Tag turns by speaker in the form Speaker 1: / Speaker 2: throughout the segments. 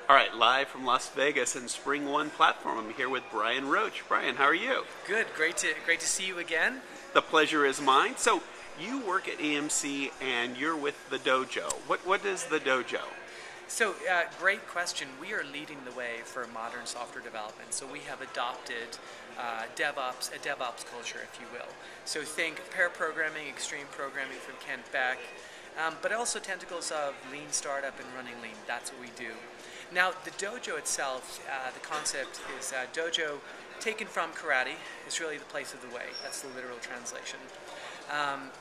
Speaker 1: All right, live from Las Vegas and SpringOne platform. I'm here with Brian Roche. Brian, how are you?
Speaker 2: Good, great to see you again.
Speaker 1: The pleasure is mine. So you work at EMC and you're with the Dojo. What is the Dojo?
Speaker 2: So, great question. We are leading the way for modern software development. So we have adopted a DevOps culture, if you will. So think pair programming, extreme programming from Kent Beck, but also tentacles of lean startup and running lean. That's what we do. Now, the dojo itself, the concept is dojo taken from karate. It's really the place of the way. That's the literal translation.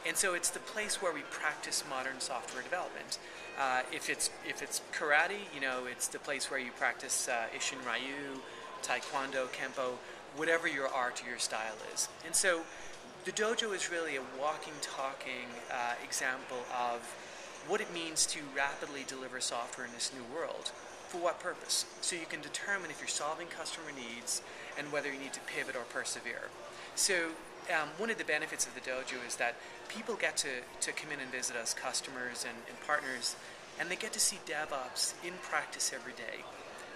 Speaker 2: And so it's the place where we practice modern software development. If it's karate, it's the place where you practice Ishin Ryu, Taekwondo, Kempo, whatever your art or your style is. And so the dojo is really a walking, talking example of what it means to rapidly deliver software in this new world. For what purpose? So you can determine if you're solving customer needs and whether you need to pivot or persevere. So one of the benefits of the dojo is that people get to come in and visit us, customers and partners, and they get to see DevOps in practice every day.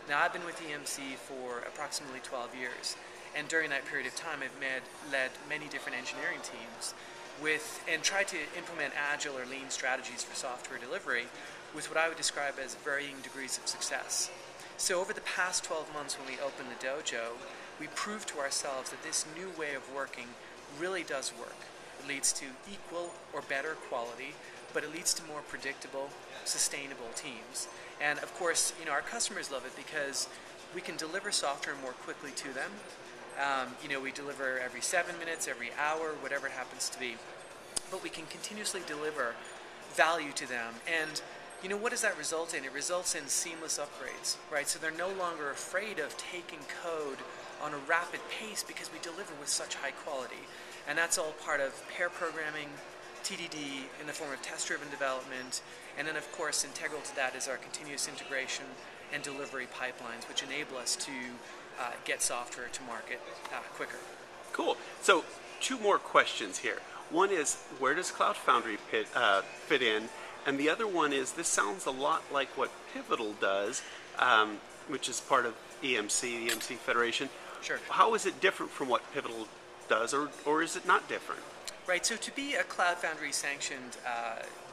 Speaker 2: Now, I've been with EMC for approximately 12 years, and during that period of time, I've led many different engineering teams and tried to implement agile or lean strategies for software delivery with what I would describe as varying degrees of success. So over the past 12 months when we opened the dojo, we proved to ourselves that this new way of working really does work. It leads to equal or better quality, but it leads to more predictable, sustainable teams. And of course, our customers love it because we can deliver software more quickly to them. We deliver every 7 minutes, every hour, whatever it happens to be. But we can continuously deliver value to them. And what does that result in? It results in seamless upgrades, right? So they're no longer afraid of taking code on a rapid pace because we deliver with such high quality. And that's all part of pair programming, TDD in the form of test-driven development, and then of course integral to that is our continuous integration and delivery pipelines, which enable us to get software to market quicker.
Speaker 1: Cool. So 2 more questions here. One is, where does Cloud Foundry fit in? And the other one is, this sounds a lot like what Pivotal does, which is part of EMC, the EMC Federation.
Speaker 2: Sure.
Speaker 1: How is it different from what Pivotal does, or is it not different?
Speaker 2: Right, so to be a Cloud Foundry sanctioned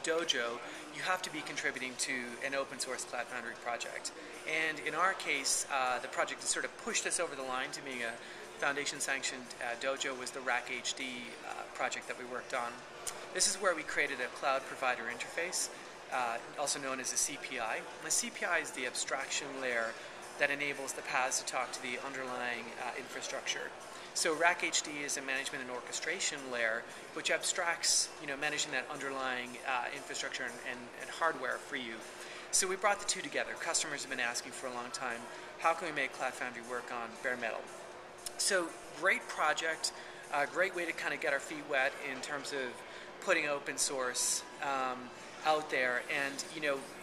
Speaker 2: dojo, you have to be contributing to an open source Cloud Foundry project. And in our case, the project that sort of pushed us over the line to being a foundation sanctioned dojo was the Rack HD project that we worked on. This is where we created a cloud provider interface, also known as a CPI. The CPI is the abstraction layer that enables the paths to talk to the underlying infrastructure. So Rack HD is a management and orchestration layer which abstracts, managing that underlying infrastructure and hardware for you. So we brought the two together. Customers have been asking for a long time, how can we make Cloud Foundry work on bare metal? So great project, great way to kind of get our feet wet in terms of putting open source out there and,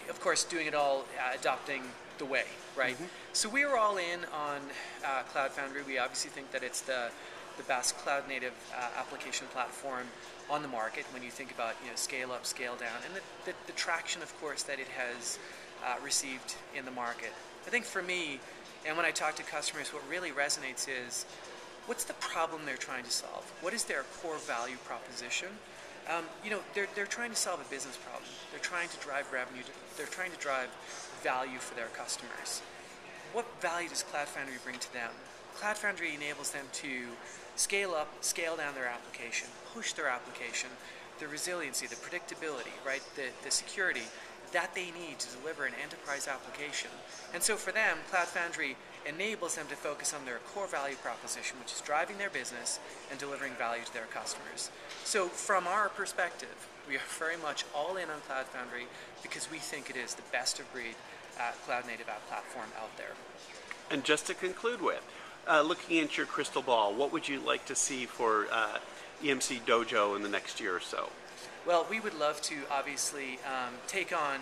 Speaker 2: of course, doing it all, adopting the way, right? Mm-hmm. So we were all in on Cloud Foundry. We obviously think that it's the best cloud-native application platform on the market when you think about scale up, scale down, and the traction, of course, that it has received in the market. I think for me, and when I talk to customers, what really resonates is, what's the problem they're trying to solve? What is their core value proposition? They're trying to solve a business problem. They're trying to drive revenue. They're trying to drive value for their customers. What value does Cloud Foundry bring to them? Cloud Foundry enables them to scale up, scale down their application, push their application, the resiliency, the predictability, right? The security that they need to deliver an enterprise application. And so for them, Cloud Foundry enables them to focus on their core value proposition, which is driving their business and delivering value to their customers. So from our perspective, we are very much all in on Cloud Foundry because we think it is the best of breed cloud-native app platform out there.
Speaker 1: And just to conclude with, looking into your crystal ball, what would you like to see for EMC Dojo in the next year or so?
Speaker 2: Well, we would love to obviously take on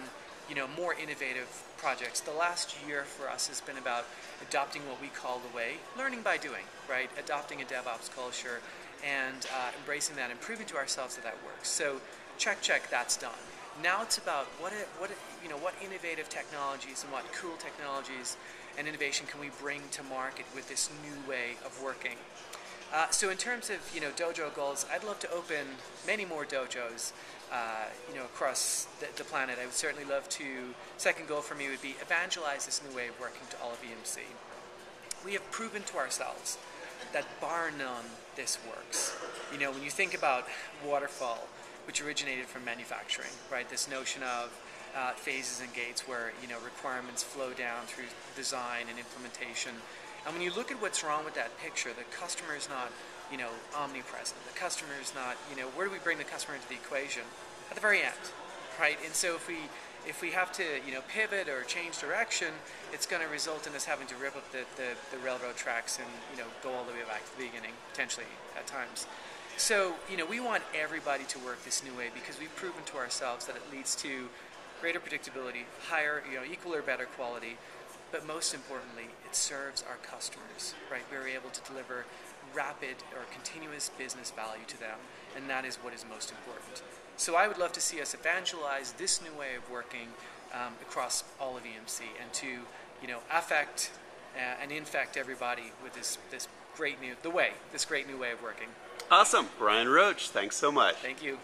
Speaker 2: more innovative projects. The last year for us has been about adopting what we call the way, learning by doing, right? Adopting a DevOps culture and embracing that and proving to ourselves that works. So check, that's done. Now it's about what innovative technologies and what cool technologies and innovation can we bring to market with this new way of working. So in terms of dojo goals, I'd love to open many more dojos across the planet. I would certainly love to. Second goal for me would be evangelize this new way of working to all of EMC. We have proven to ourselves that bar none, this works. When you think about waterfall, which originated from manufacturing, right? This notion of phases and gates where requirements flow down through design and implementation. And when you look at what's wrong with that picture, the customer is not, omnipresent. The customer is not, where do we bring the customer into the equation? At the very end, right? And so if we have to, pivot or change direction, it's going to result in us having to rip up the railroad tracks and, go all the way back to the beginning, potentially at times. So, we want everybody to work this new way because we've proven to ourselves that it leads to greater predictability, higher, equal or better quality, but most importantly, it serves our customers, right? We're able to deliver rapid or continuous business value to them, and that is what is most important. So I would love to see us evangelize this new way of working across all of EMC and to, affect and infect everybody with this great new way of working.
Speaker 1: Awesome. Brian Roche, thanks so much.
Speaker 2: Thank you.